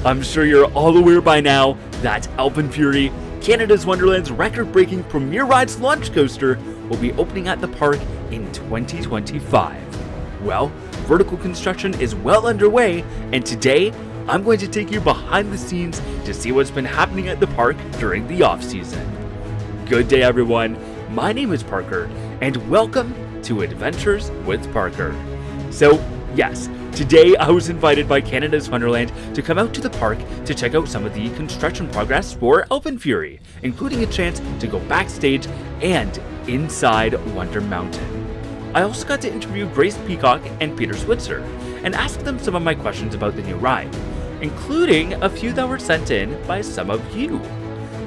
I'm sure you're all aware by now that AlpenFury, Canada's Wonderland's record-breaking premier rides launch coaster, will be opening at the park in 2025. Well, vertical construction is well underway, and today I'm going to take you behind the scenes to see what's been happening at the park during the off-season. Good day, everyone. My name is Parker, and welcome to Adventures with Parker. So, yes, today I was invited by Canada's Wonderland to come out to the park to check out some of the construction progress for AlpenFury, including a chance to go backstage and inside Wonder Mountain. I also got to interview Grace Peacock and Peter Switzer and ask them some of my questions about the new ride, including a few that were sent in by some of you.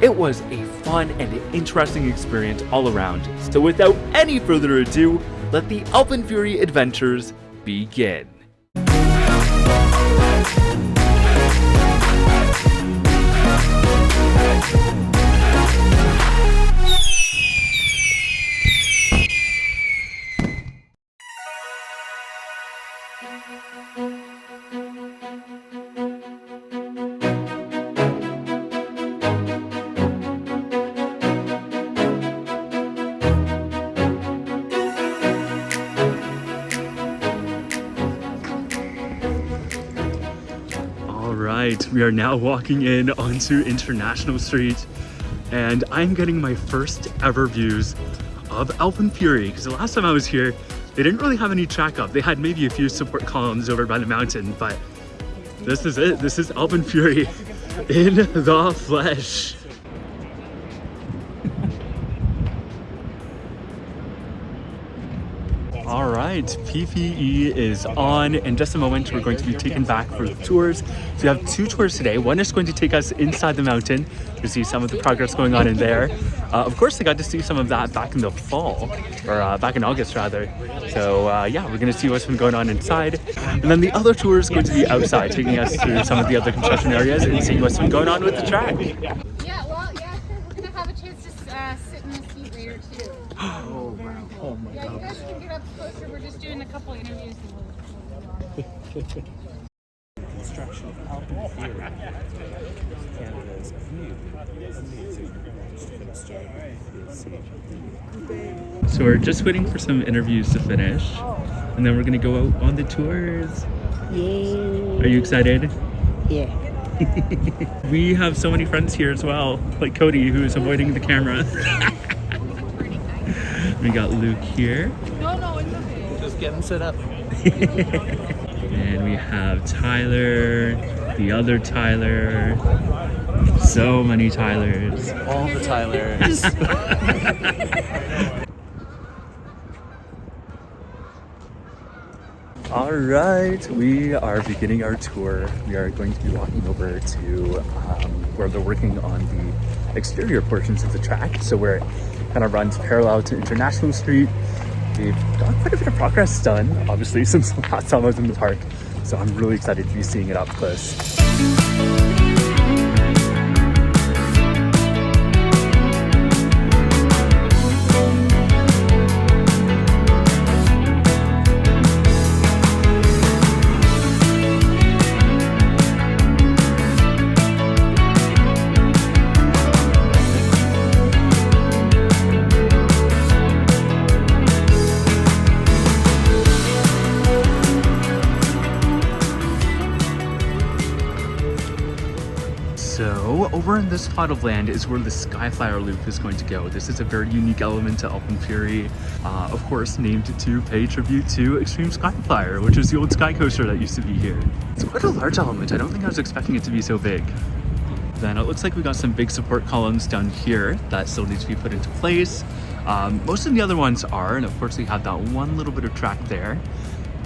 It was a fun and interesting experience all around, so without any further ado, let the AlpenFury adventures begin. We are now walking in onto International Street, and I'm getting my first ever views of AlpenFury, because the last time I was here, they didn't really have any track up. They had maybe a few support columns over by the mountain, but this is it. This is AlpenFury in the flesh. All right, PPE is on. In just a moment, we're going to be taken back for the tours. So we have two tours today. One is going to take us inside the mountain to see some of the progress going on in there. Of course, I got to see some of that back in the fall, or back in August rather. So yeah, we're going to see what's been going on inside. And then the other tour is going to be outside, taking us through some of the other construction areas and seeing what's been going on with the track. Yeah, well, yeah, we're going to have a chance to sit in the seat later too. Oh my Yeah, you guys can get up closer. We're just doing a couple interviews. Construction of AlpenFury, Canada's new amazing So we're just waiting for some interviews to finish, and then we're gonna go out on the tours. Yay! Are you excited? Yeah. We have so many friends here as well, like Cody, who is avoiding the camera. We got Luke here. No, it's okay. Just getting set up. And we have Tyler, the other Tyler. So many Tylers. All the Tylers. All right, we are beginning our tour. We are going to be walking over to where they're working on the exterior portions of the track. So where it kind of runs parallel to International Street. We've got quite a bit of progress done, obviously, since the last time I was in the park. So I'm really excited to be seeing it up close. So over in this plot of land is where the Skyflyer Loop is going to go. This is a very unique element to AlpenFury, of course named to pay tribute to Extreme Skyflyer, which is the old sky coaster that used to be here. It's quite a large element. I don't think I was expecting it to be so big. Then it looks like we got some big support columns down here that still need to be put into place. Most of the other ones are, and of course we have that one little bit of track there.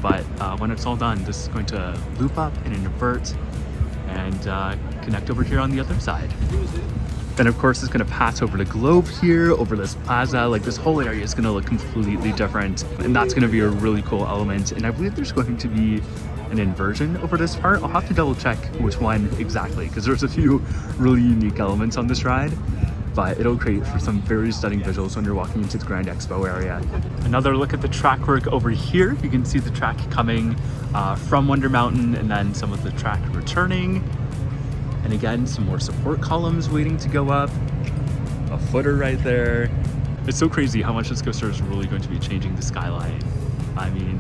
But when it's all done, this is going to loop up and invert and connect over here on the other side. Then of course it's going to pass over the globe here, over this plaza. Like this whole area is going to look completely different, and that's going to be a really cool element. And I believe there's going to be an inversion over this part. I'll have to double check which one exactly, because there's a few really unique elements on this ride, but it'll create for some very stunning visuals when you're walking into the Grand Expo area. Another look at the track work over here. You can see the track coming from Wonder Mountain and then some of the track returning. And again, some more support columns waiting to go up. A footer right there. It's so crazy how much this coaster is really going to be changing the skyline. I mean,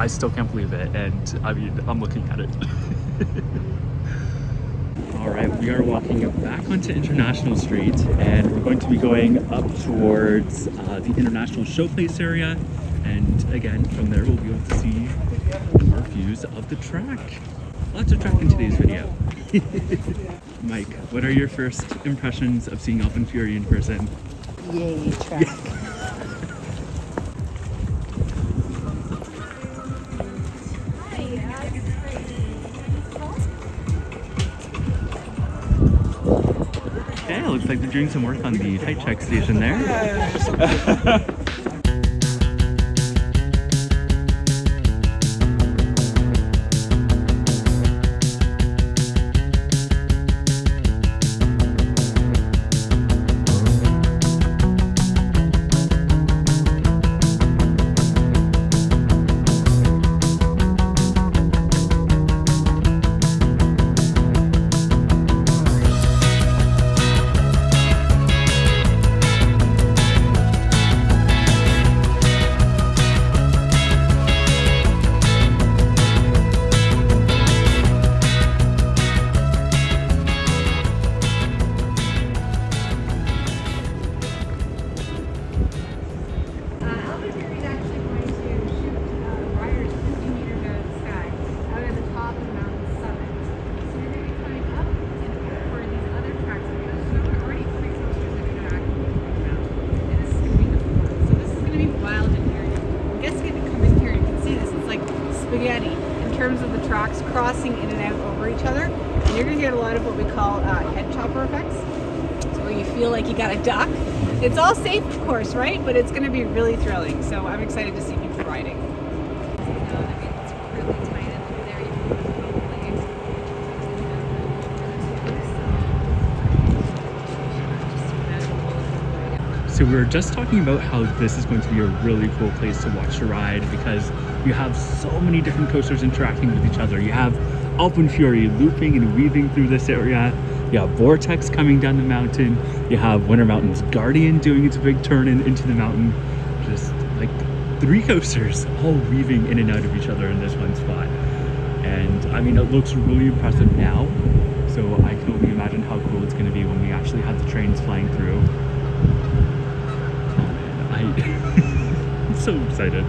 I still can't believe it, and I mean, I'm looking at it. All right, we are walking back onto International Street, and we're going to be going up towards the International Showplace area. And again, from there, we'll be able to see more views of the track. Lots of track in today's video. Mike, what are your first impressions of seeing AlpenFury in person? Yay, track. Okay, it looks like they're doing some work on the height check station there. In terms of the tracks crossing in and out over each other, and you're going to get a lot of what we call head chopper effects, so where you feel like you got a duck. It's all safe, of course, right? But it's going to be really thrilling, so I'm excited to see people riding. So we were just talking about how this is going to be a really cool place to watch the ride because you have so many different coasters interacting with each other. You have AlpenFury looping and weaving through this area. You have Vortex coming down the mountain. You have Winter Mountain's Guardian doing its big turn into the mountain. Just like 3 coasters all weaving in and out of each other in this one spot. And I mean, it looks really impressive now. So I can only imagine how cool it's going to be when we actually have the trains flying through. I'm so excited.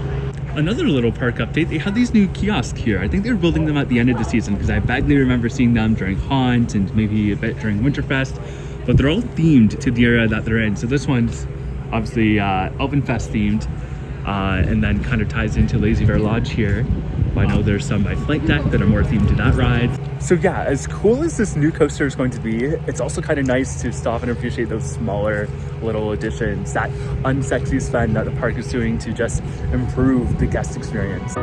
Another little park update, they have these new kiosks here. I think they were building them at the end of the season because I vaguely remember seeing them during Haunt and maybe a bit during Winterfest, but they're all themed to the area that they're in. So this one's obviously AlpenFest themed, and then kind of ties into Lazy Bear Lodge here. I know there's some by Flight Deck that are more themed to that ride. So yeah, as cool as this new coaster is going to be, it's also kind of nice to stop and appreciate those smaller little additions, that Unsexy Spend that the park is doing to just improve the guest experience.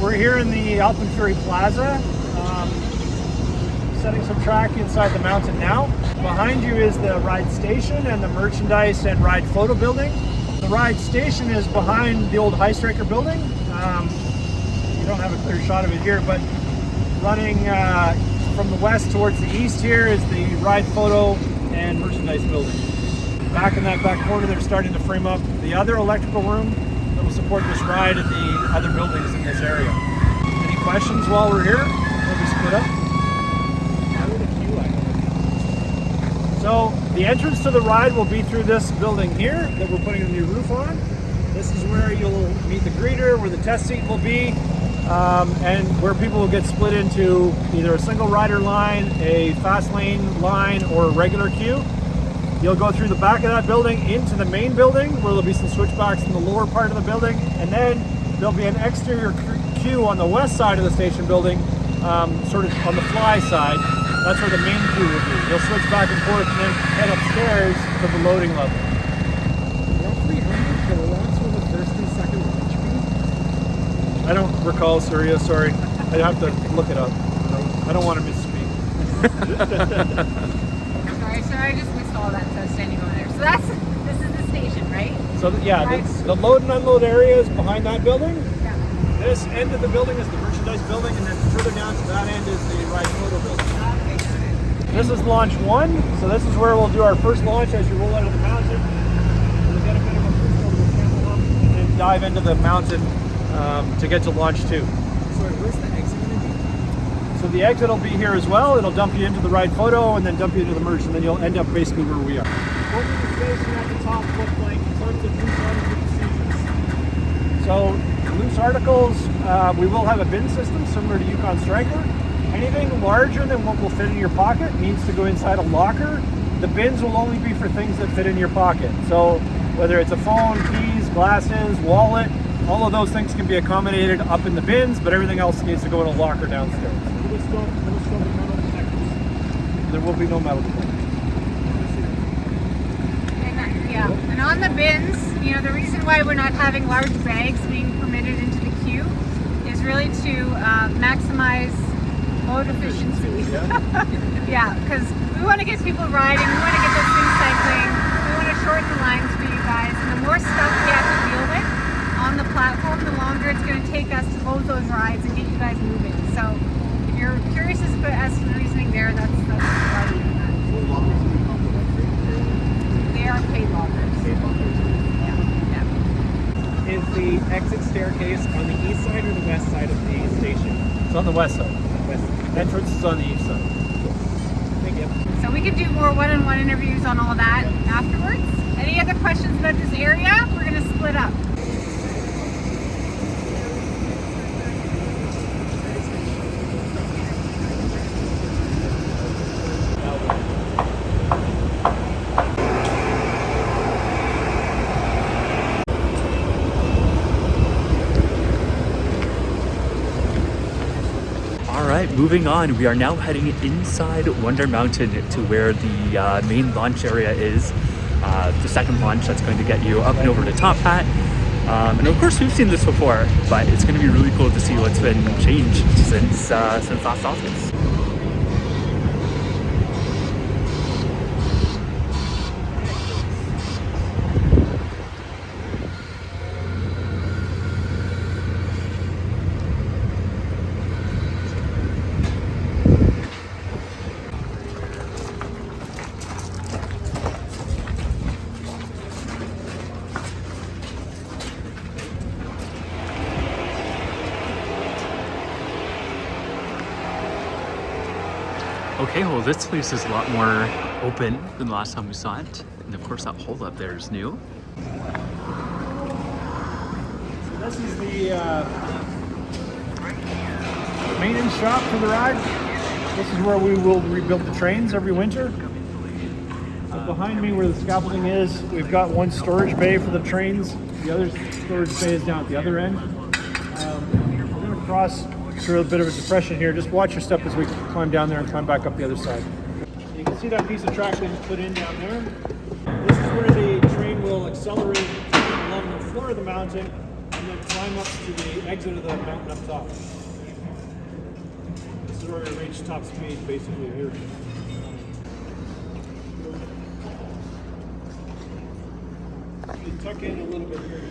we're here in the AlpenFury Plaza, setting some track inside the mountain now. Behind you is the ride station and the merchandise and ride photo building. The ride station is behind the old High Striker building. You don't have a clear shot of it here, but running from the west towards the east here is the ride photo and merchandise building. Back in that back corner, they're starting to frame up the other electrical room that will support this ride and the other buildings in this area. Any questions while we're here? Before we split up? So the entrance to the ride will be through this building here that we're putting a new roof on. This is where you'll meet the greeter, where the test seat will be, and where people will get split into either a single rider line, a fast lane line, or a regular queue. You'll go through the back of that building into the main building, where there'll be some switchbacks in the lower part of the building, and then there'll be an exterior queue on the west side of the station building, sort of on the fly side. That's where the main queue will be. You'll switch back and forth and then head upstairs to the loading level. Roughly how many kilowatts will the first and second launch be? I don't recall, Surya, sorry. I'd have to look it up. I don't want to misspeak. Sorry, I just missed all that, so I was standing over there. So this is the station, right? So yeah, Right. the load and unload area is behind that building. Yeah. This end of the building is the merchandise building, and then further down to that end is the ride photo building. Okay, got it. This is launch 1, so this is where we'll do our first launch as you roll out of the mountain. We'll get a bit of a boost over the camel hump and then dive into the mountain to get to launch 2. Sorry, where's the exit going to be? So the exit will be here as well. It'll dump you into the ride photo and then dump you into the merge, and then you'll end up basically where we are. What will the station at the top look like in terms of loose article procedures? So loose articles, we will have a bin system similar to Yukon Striker. Anything larger than what will fit in your pocket needs to go inside a locker. The bins will only be for things that fit in your pocket. So whether it's a phone, keys, glasses, wallet, all of those things can be accommodated up in the bins, but everything else needs to go in a locker downstairs. There will be no metal detectors. And on the bins, you know, the reason why we're not having large bags being permitted into the queue is really to maximize load efficiency. Yeah, because we want to get people riding, we want to get those things cycling, we want to shorten the lines for you guys, and the more stuff we have to deal with on the platform, the longer it's going to take us to load those rides and get you guys moving. So if you're curious as to the reasoning there, that's why we do that. They are paid lockers. Yeah. Is the exit staircase on the east side or the west side of the station? It's on the west side. West. Entrance is on the east side. Thank you. So we can do more one-on-one interviews on all that afterwards. Any other questions about this area? We're going to split up. Alright, moving on. We are now heading inside Wonder Mountain to where the main launch area is. The second launch that's going to get you up and over to Top Hat. And of course we've seen this before, but it's going to be really cool to see what's been changed since last August. Okay, well this place is a lot more open than the last time we saw it. And of course that hole up there is new. So this is the maintenance shop for the ride. This is where we will rebuild the trains every winter. So behind me where the scaffolding is, we've got one storage bay for the trains. The other storage bay is down at the other end. We're going to cross through a bit of a depression here. Just watch your step as we climb down there and climb back up the other side. You can see that piece of track we just put in down there. This is where the train will accelerate along the floor of the mountain and then climb climb up to the exit of the mountain up top. This is where we reach top speed, basically here. You tuck in a little bit here.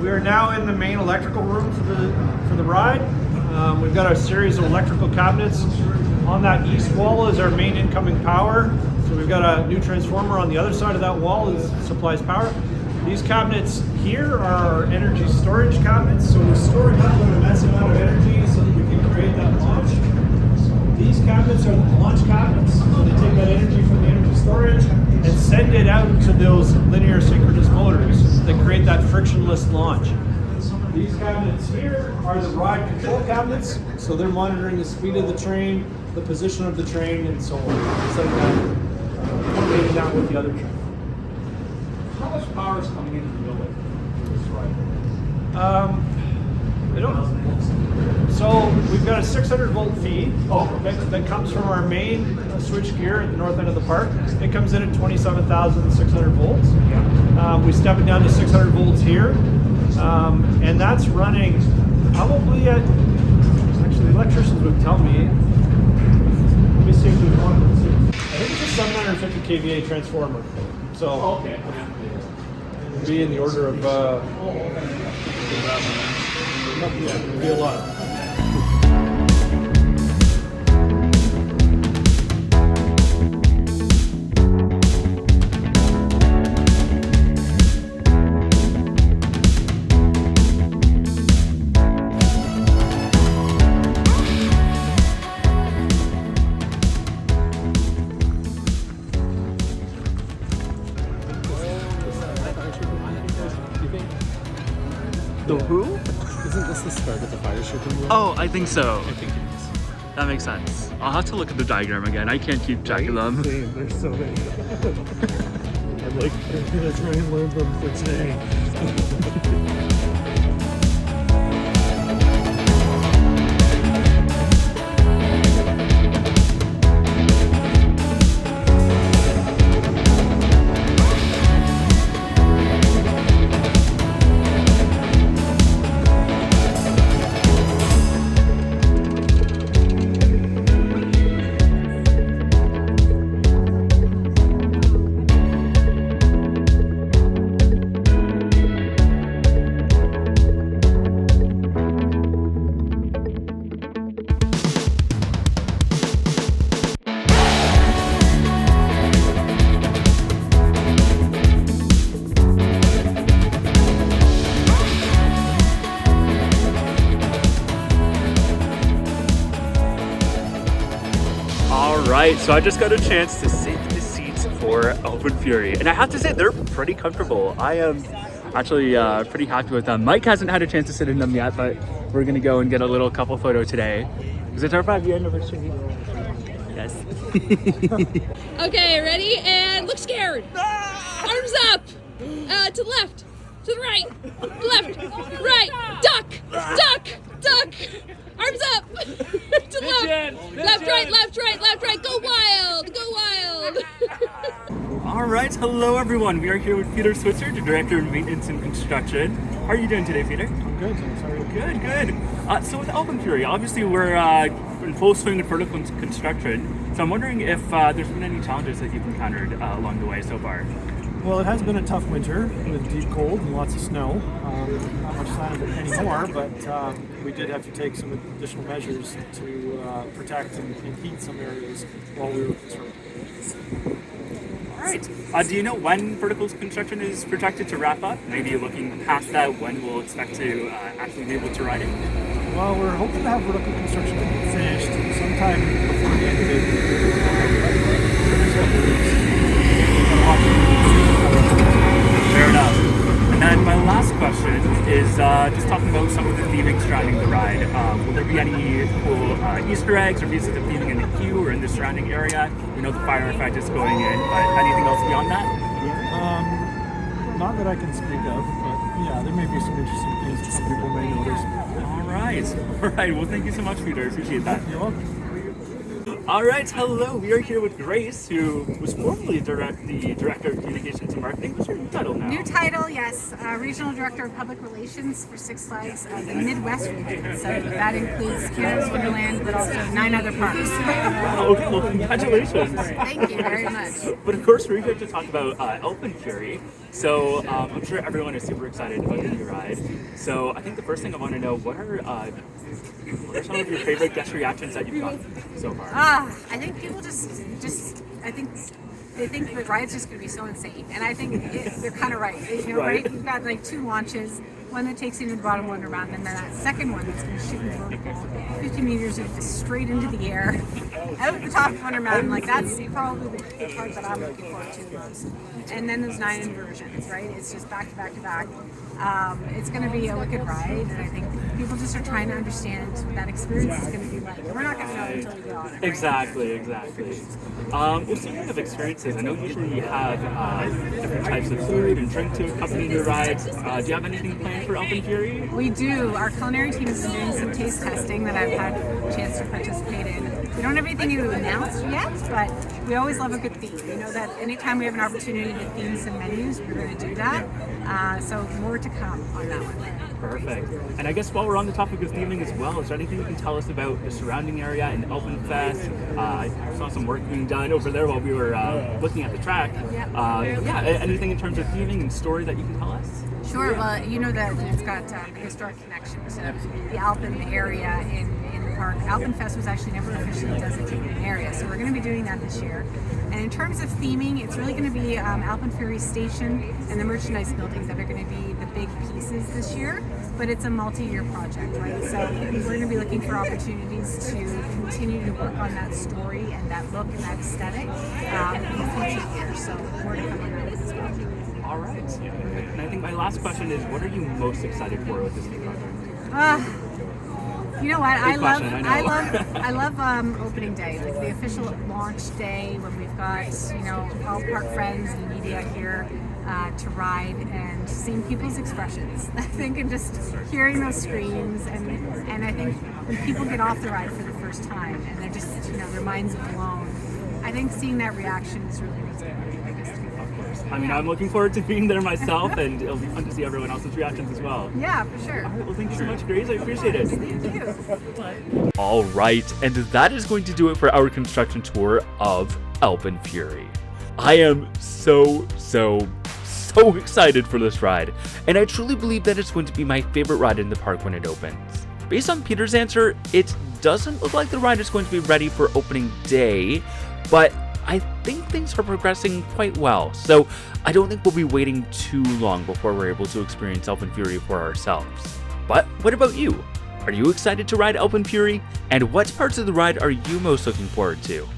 We are now in the main electrical room for the ride. We've got a series of electrical cabinets. On that east wall is our main incoming power. So we've got a new transformer on the other side of that wall that supplies power. These cabinets here are our energy storage cabinets. So we store an immense amount of energy so that we can create that launch. These cabinets are the launch cabinets. So they take that energy from the energy storage and send it out to those linear synchronous motors that create that frictionless launch. These cabinets here are the ride control cabinets, so they're monitoring the speed of the train, the position of the train, and so on. It's like that, coordinating that with the other train. How much power is coming into the building for this ride? I don't know. So we've got a 600 volt feed that comes from our main switch gear at the north end of the park. It comes in at 27,600 volts. We step it down to 600 volts here, and that's running probably at, actually the electricians would tell me, let me see if there's one. I think it's a 750 kVA transformer. So it'd be in the order of, yeah, it'd be a lot. The who? Isn't this the start of the fire shipping room? Oh, I think so. I think it is. That makes sense. I'll have to look at the diagram again. I can't keep track of them. Same, there's so many. I'm like, I'm gonna try and learn them for today. Right, so I just got a chance to sit in the seats for AlpenFury, and I have to say they're pretty comfortable. I am actually pretty happy with them. Mike hasn't had a chance to sit in them yet, but we're gonna go and get a little couple photo today because it's our 5-year anniversary. Yes. Okay, ready? And look scared. Arms up. To the left. To the right. Left. Right. Duck. Duck. Duck. Arms up. To the left. Left, right, left, right, left, right. Go wild. Go wild. All All right, hello everyone. We are here with Peter Switzer, the Director of Maintenance and Construction. How are you doing today, Peter? I'm good, thanks. How are you? Good. So with AlpenFury, obviously we're in full swing with vertical construction. So I'm wondering if there's been any challenges that you've encountered along the way so far. Well, it has been a tough winter with deep cold and lots of snow. Not much sign of it anymore, but we did have to take some additional measures to protect and heat some areas while we were constructing. All right. Do you know when vertical construction is projected to wrap up? Maybe looking past that, when we'll expect to actually be able to ride it? Well, we're hoping to have vertical construction finished sometime before the end of the next couple of weeks. Fair enough. And then my last question is just talking about some of the theming surrounding the ride. Will there be any cool Easter eggs or pieces of theming in the queue or in the surrounding area? You know, the fire effect is going in, but anything else beyond that? Not that I can speak of, but yeah, there may be some interesting things that some people may notice. All right. Well, thank you so much, Peter. I appreciate that. You're welcome. All right, hello. We are here with Grace, who was formerly the Director of Communications and Marketing. What's your new title now? New title, yes. Regional Director of Public Relations for Six Flags, the Midwest region. So that includes Canada's Wonderland, but also 9 other parks. Okay, well, congratulations. Thank you very much. But of course, we're here to talk about AlpenFury. So I'm sure everyone is super excited about the new ride. So I think the first thing I want to know, what are some of your favorite guest reactions that you've gotten so far? I think people I think they think the ride's just going to be so insane, and I think they're kind of right. You know, right? You've got like 2 launches, one that takes you to the bottom Wonder Mountain, and then that second one that's going to shoot you vertical, 50 meters just straight into the air, out at the top of Wonder Mountain. Like that's probably the part that I'm looking forward to most. And then those 9 inversions, right? It's just back to back to back. It's going to be a wicked ride, and I think people just are trying to understand what that experience is going to be like. We're not going to know until we get on it. Right? Exactly. Well, speaking of experiences, I know usually you have different types of food and drink to accompany your rides. Do you have anything planned for AlpenFury? We do. Our culinary team has been doing some taste testing that I've had a chance to participate in. We don't have anything to announce yet, but we always love a good theme. You know that anytime we have an opportunity to theme some menus, we're going to do that. So more to come on that one. Perfect. And I guess while we're on the topic of theming as well, is there anything you can tell us about the surrounding area and AlpenFest? I saw some work being done over there while we were looking at the track. Anything in terms of theming and story that you can tell us? Sure. Well, you know that it's got a historic connection to the Alpen area in the park. AlpenFest was actually never officially designated an area, so we're going to be doing that this year. And in terms of theming, it's really going to be AlpenFury Station and the merchandise building that are going to be the big pieces this year. But it's a multi-year project, right? So we're going to be looking for opportunities to continue to work on that story and that look and that aesthetic in future years. So more to come on that as well. All right. And I think my last question is, what are you most excited for with this new project? You know what? I love opening day, like the official launch day when we've got all park friends and media here to ride and seeing people's expressions. I think and just hearing those screams and I think when people get off the ride for the first time and they're just their minds blown. I think seeing that reaction is really what's going to be the biggest thing. I mean, I'm looking forward to being there myself, and it'll be fun to see everyone else's reactions as well. Yeah, for sure. All right, well, thank you so much, Grace. I appreciate it. Thank you. All right, and that is going to do it for our construction tour of AlpenFury. I am so excited for this ride, and I truly believe that it's going to be my favorite ride in the park when it opens. Based on Peter's answer, it doesn't look like the ride is going to be ready for opening day, but I think things are progressing quite well, so I don't think we'll be waiting too long before we're able to experience AlpenFury for ourselves. But what about you? Are you excited to ride AlpenFury? And what parts of the ride are you most looking forward to?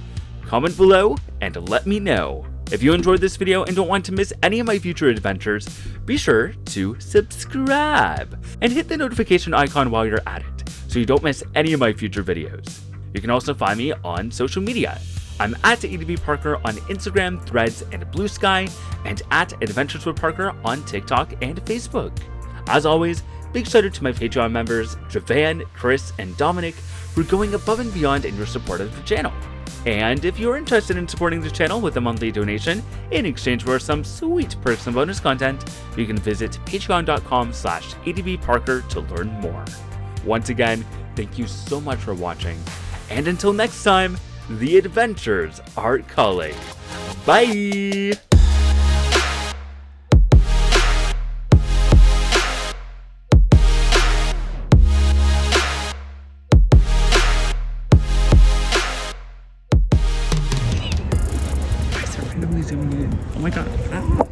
Comment below and let me know. If you enjoyed this video and don't want to miss any of my future adventures, be sure to subscribe and hit the notification icon while you're at it so you don't miss any of my future videos. You can also find me on social media. I'm at ADVParker on Instagram, Threads, and Blue Sky, and at Adventures with Parker on TikTok and Facebook. As always, big shout out to my Patreon members, Javan, Chris, and Dominic, for going above and beyond in your support of the channel. And if you're interested in supporting the channel with a monthly donation in exchange for some sweet perks and bonus content, you can visit patreon.com/adbparker to learn more. Once again, thank you so much for watching, and until next time, the adventures are calling. Bye! Zooming in. Oh my god. Ah.